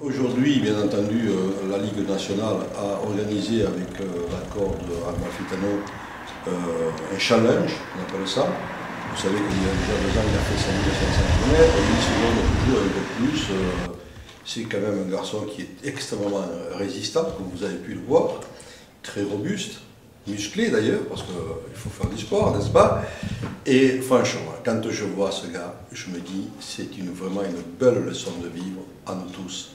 Aujourd'hui, bien entendu, la Ligue nationale a organisé avec l'accord de Amalfitano un challenge, on appelle ça. Vous savez qu'il y a déjà 2 ans, il a fait 5500 km, il se donne toujours un peu plus. C'est quand même un garçon qui est extrêmement résistant, comme vous avez pu le voir, très robuste, musclé d'ailleurs, parce qu'il faut faire du sport, n'est-ce pas? Et franchement, quand je vois ce gars, je me dis, c'est vraiment une belle leçon de vivre à nous tous.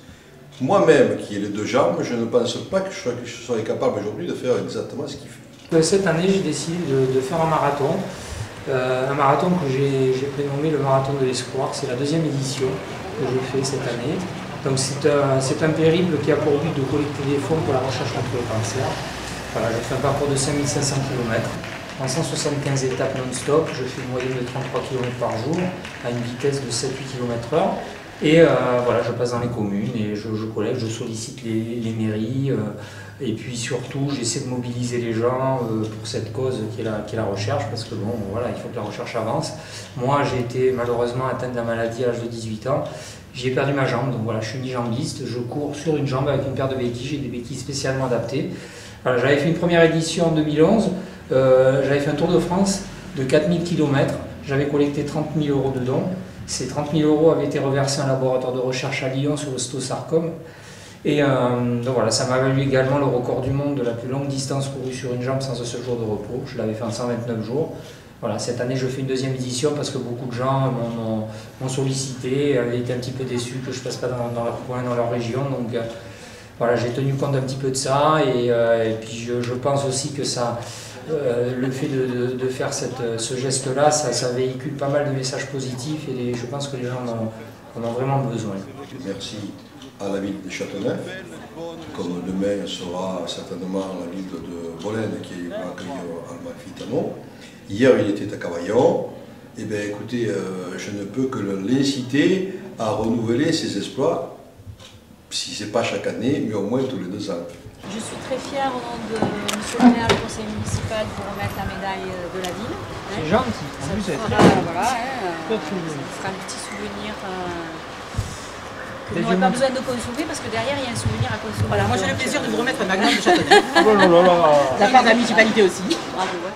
Moi-même, qui ai les 2 jambes, je ne pense pas que je serais capable aujourd'hui de faire exactement ce qu'il fait. Cette année, j'ai décidé de faire un marathon que j'ai prénommé le marathon de l'espoir. C'est la 2e édition que je fais cette année. Donc c'est un périple qui a pour but de collecter des fonds pour la recherche contre le cancer. Voilà, je fais un parcours de 5500 km, en 175 étapes non-stop. Je fais une moyenne de 33 km par jour, à une vitesse de 7-8 km/h. Et voilà, je passe dans les communes et je collecte, je sollicite les mairies. Et puis surtout, j'essaie de mobiliser les gens pour cette cause qui est la recherche, parce que bon, voilà, il faut que la recherche avance. Moi, j'ai été malheureusement atteint de la maladie à l'âge de 18 ans. J'ai perdu ma jambe, donc voilà, je suis unijambiste. Je cours sur une jambe avec une paire de béquilles, j'ai des béquilles spécialement adaptées. Voilà, j'avais fait une première édition en 2011, j'avais fait un Tour de France de 4000 km, j'avais collecté 30 000 € de dons. Ces 30 000 € avaient été reversés à un laboratoire de recherche à Lyon sur l'ostosarcome. Et donc voilà, ça m'a valu également le record du monde de la plus longue distance courue sur une jambe sans un seul jour de repos. Je l'avais fait en 129 jours. Voilà, cette année, je fais une 2e édition parce que beaucoup de gens m'ont sollicité, avaient été un petit peu déçus que je ne passe pas dans leur coin, dans leur région. Donc voilà, j'ai tenu compte un petit peu de ça et puis je pense aussi que ça, le fait de faire ce geste-là, ça véhicule pas mal de messages positifs et je pense que les gens en ont vraiment besoin. Merci à la ville de Châteauneuf, comme demain sera certainement la ville de Bolène qui va accueillir Amalfitano. Hier il était à Cavaillon. Eh bien écoutez, je ne peux que l'inciter à renouveler ses exploits, si ce n'est pas chaque année, mais au moins tous les 2 ans. Je suis très fière au nom de M. le maire du conseil municipal de vous remettre la médaille de la ville. C'est gentil, en plus c'est très voilà, ça sera un petit souvenir que vous n'aurez pas besoin de consommer parce que derrière il y a un souvenir à consommer. Voilà, moi j'ai le plaisir de vous remettre un magnum de Châteauneuf. De la part de la municipalité aussi. Bravo. Ouais.